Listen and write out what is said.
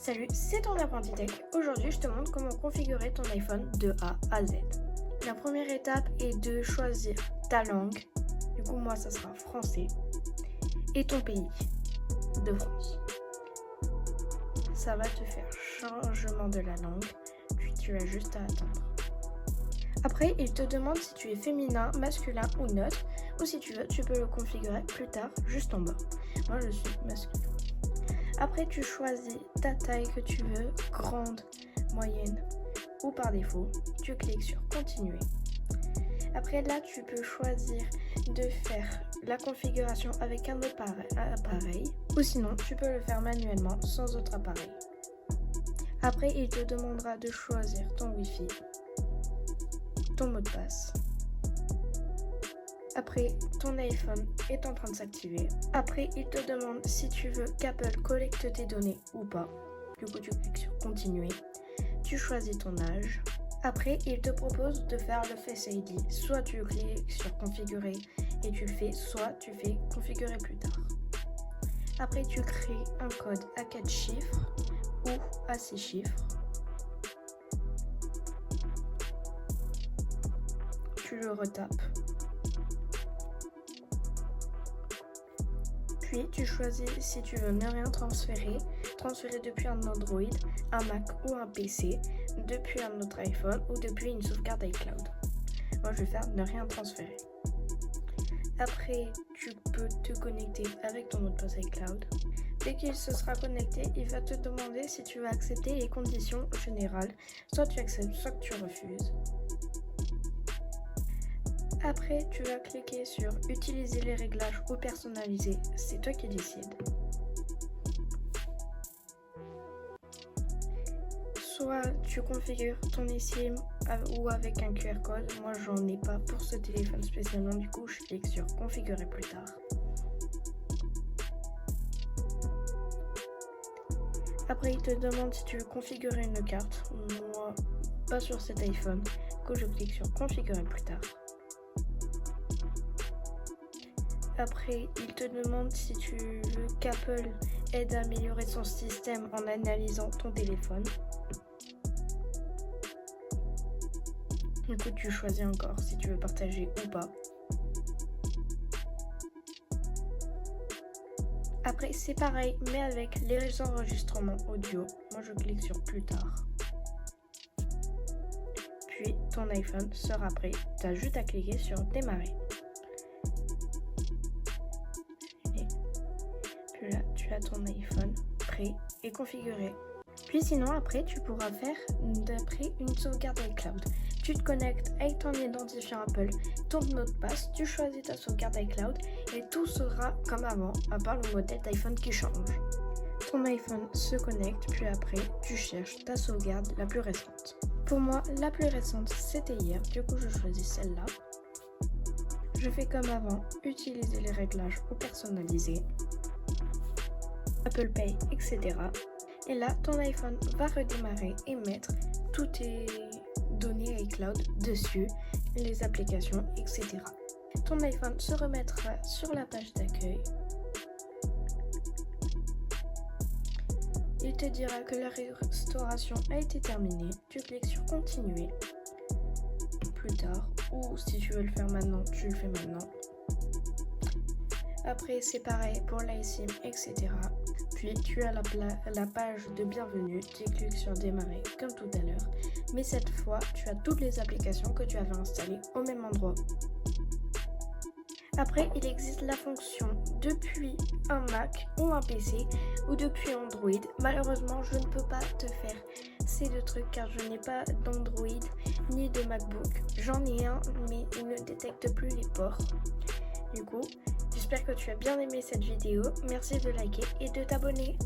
Salut, c'est ton apprenti tech. Aujourd'hui, je te montre comment configurer ton iPhone de A à Z. La première étape est de choisir ta langue. Du coup, moi, ça sera français. Et ton pays de France. Ça va te faire changement de la langue. Puis tu as juste à attendre. Après, il te demande si tu es féminin, masculin ou neutre. Ou si tu veux, tu peux le configurer plus tard, juste en bas. Moi, je suis masculin. Après, tu choisis ta taille que tu veux, grande, moyenne ou par défaut. Tu cliques sur continuer. Après là, tu peux choisir de faire la configuration avec un autre appareil ou sinon, tu peux le faire manuellement sans autre appareil. Après, il te demandera de choisir ton Wi-Fi, ton mot de passe. Après, ton iPhone est en train de s'activer. Après, il te demande si tu veux qu'Apple collecte tes données ou pas. Du coup, tu cliques sur continuer. Tu choisis ton âge. Après, il te propose de faire le Face ID. Soit tu cliques sur configurer et tu le fais, soit tu fais configurer plus tard. Après, tu crées un code à 4 chiffres ou à 6 chiffres. Tu le retapes. Puis tu choisis si tu veux ne rien transférer depuis un Android, un Mac ou un PC, depuis un autre iPhone ou depuis une sauvegarde iCloud. Moi je vais faire ne rien transférer. Après tu peux te connecter avec ton mot de passe iCloud. Dès qu'il se sera connecté, il va te demander si tu veux accepter les conditions générales. Soit tu acceptes, soit tu refuses. Après, tu vas cliquer sur utiliser les réglages ou personnaliser. C'est toi qui décides. Soit tu configures ton eSIM ou avec un QR code. Moi, j'en ai pas pour ce téléphone spécialement. Du coup, je clique sur configurer plus tard. Après, il te demande si tu veux configurer une carte. Moi, pas sur cet iPhone. Du coup, je clique sur configurer plus tard. Après, il te demande si tu veux qu'Apple aide à améliorer son système en analysant ton téléphone. Du coup, tu choisis encore si tu veux partager ou pas. Après, c'est pareil, mais avec les enregistrements audio. Moi, je clique sur plus tard. Puis, ton iPhone sera prêt. Tu as juste à cliquer sur démarrer. Là, tu as ton iPhone prêt et configuré. Puis sinon, après, tu pourras faire d'après une sauvegarde iCloud. Tu te connectes avec ton identifiant Apple, ton mot de passe, tu choisis ta sauvegarde iCloud et tout sera comme avant, à part le modèle d'iPhone qui change. Ton iPhone se connecte, puis après, tu cherches ta sauvegarde la plus récente. Pour moi, la plus récente, c'était hier, du coup, je choisis celle-là. Je fais comme avant, utiliser les réglages ou personnaliser. Apple Pay, etc. Et là, ton iPhone va redémarrer et mettre toutes tes données iCloud dessus, les applications, etc. Ton iPhone se remettra sur la page d'accueil. Il te dira que la restauration a été terminée. Tu cliques sur continuer plus tard ou si tu veux le faire maintenant, tu le fais maintenant. Après, c'est pareil pour l'iSIM, etc. Puis, tu as la page de bienvenue. Tu cliques sur démarrer, comme tout à l'heure. Mais cette fois, tu as toutes les applications que tu avais installées au même endroit. Après, il existe la fonction depuis un Mac ou un PC ou depuis Android. Malheureusement, je ne peux pas te faire ces deux trucs car je n'ai pas d'Android ni de MacBook. J'en ai un, mais il ne détecte plus les ports. Du coup, j'espère que tu as bien aimé cette vidéo. Merci de liker et de t'abonner.